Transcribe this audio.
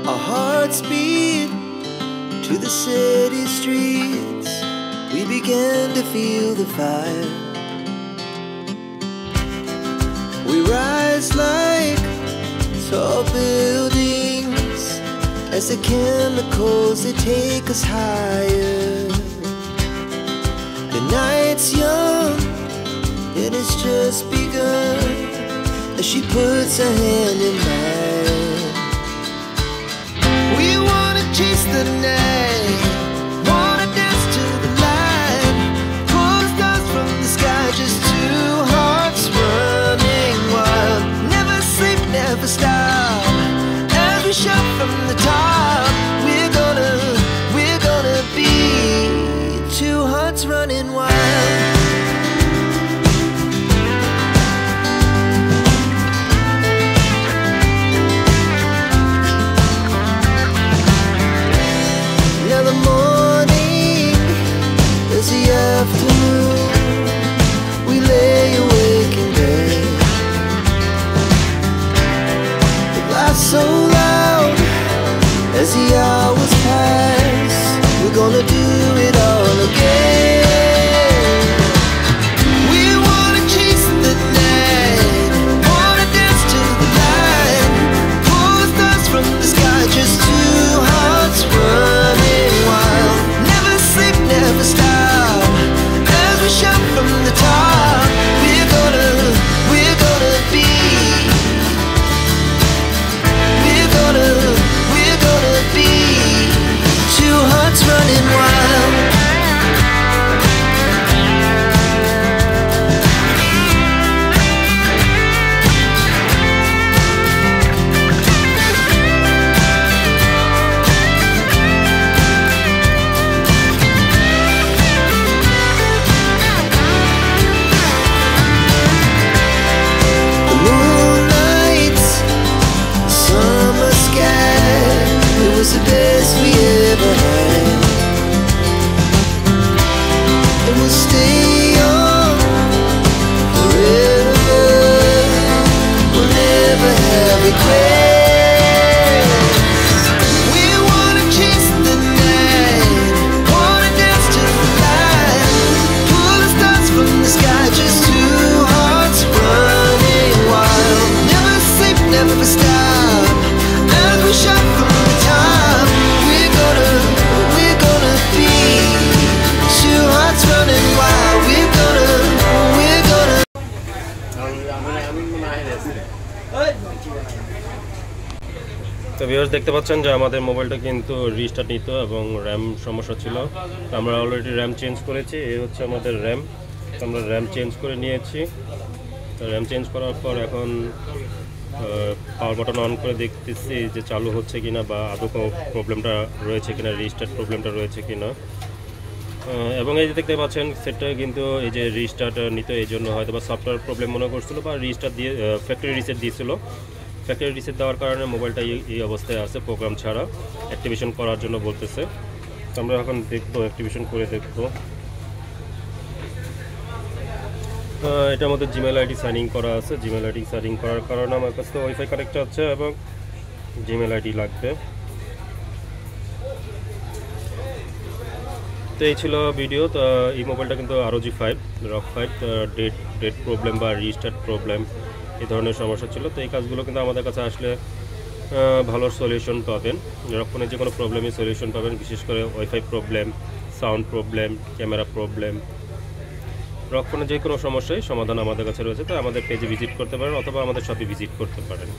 Our hearts beat to the city streets. We began to feel the fire. We rise like tall buildings as the chemicals, they take us higher. The night's young and it's just begun as she puts her hand in mine. We wanna chase the night, wanna dance to the light, pull the stars from the sky, just two hearts running wild. Never sleep, never stop, as we shout from the top. We're gonna be two hearts running wild. Now the morning is the afternoon. We lay awake in bed. The laughs so loud as the hours pass. We're gonna do it all again. We wanna chase the night, wanna dance to the light, pull the stars from the sky, just two hearts running wild. Never sleep, never stop, as we shout from the top. We're gonna be, we're gonna be two hearts running wild. The moonlight, summer sky, it was the best we ever had. And we'll stay young forever. We'll never have regrets. We wanna chase the night, wanna dance to the light, pull the stars from the sky, just two hearts running wild. Never sleep, never stop, as we shout from the top. We're gonna be two hearts running wild. We're gonna তো viewers দেখতে পাচ্ছেন যে আমাদের মোবাইলটা কিন্তু restart নিত এবং RAM সমস্যা ছিল। তো আমরা অলরেডি র্যাম চেঞ্জ করেছি। এই হচ্ছে আমাদের র্যাম। তো আমরা র্যাম চেঞ্জ করে নিয়েছি। তো র্যাম চেঞ্জ করার পর এখন পাওয়ার বাটন অন করে দেখতেছি যে চালু হচ্ছে কিনা বা আদৌ প্রবলেমটা রয়েছে কিনা, রিস্টার্ট প্রবলেমটা রয়েছে কিনা। এবং এই যে দেখতে পাচ্ছেন সেটটা কিন্তু এই যে রিস্টার্ট নিত, এই জন্য হয়তো বা সফটওয়্যার প্রবলেম মনে করছিল বা রিস্টার্ট দিয়ে ফ্যাক্টরি রিসেট দিয়েছিল। ফ্যাক্টরি রিসেট দেওয়ার কারণে মোবাইলটা এই অবস্থায় আছে, প্রোগ্রাম ছাড়া অ্যাক্টিভেশন করার জন্য বলতেছে। তো আমরা এখন দেখবো, অ্যাক্টিভেশন করে দেখবো। এটার মধ্যে জিমেল আইডি সাইন ইন করা আছে। জিমেল আইডি সাইন ইন করার কারণে আমার কাছে ওয়াইফাই কানেক্ট আছে এবং জিমেল আইডি লাগবে। তো এই ছিল ভিডিও। তো এই মোবাইলটা কিন্তু ROG 5 রগ 5 ডেট প্রবলেম বা রিস্টার্ট প্রবলেম এই ধরনের সমস্যা ছিল। তো এই কাজগুলো কিন্তু আমাদের কাছে আসলে ভালো সলিউশন পাবেন। রগ ফোনের যে কোনো প্রবলেমই সলিউশন পাবেন, বিশেষ করে wifi problem, sound problem, camera problem, রগ ফোনের যে কোনো সমস্যায় সমাধান আমাদের কাছে রয়েছে। তো আমাদের পেজে ভিজিট করতে পারেন অথবা আমাদের শপে ভিজিট করতে পারেন।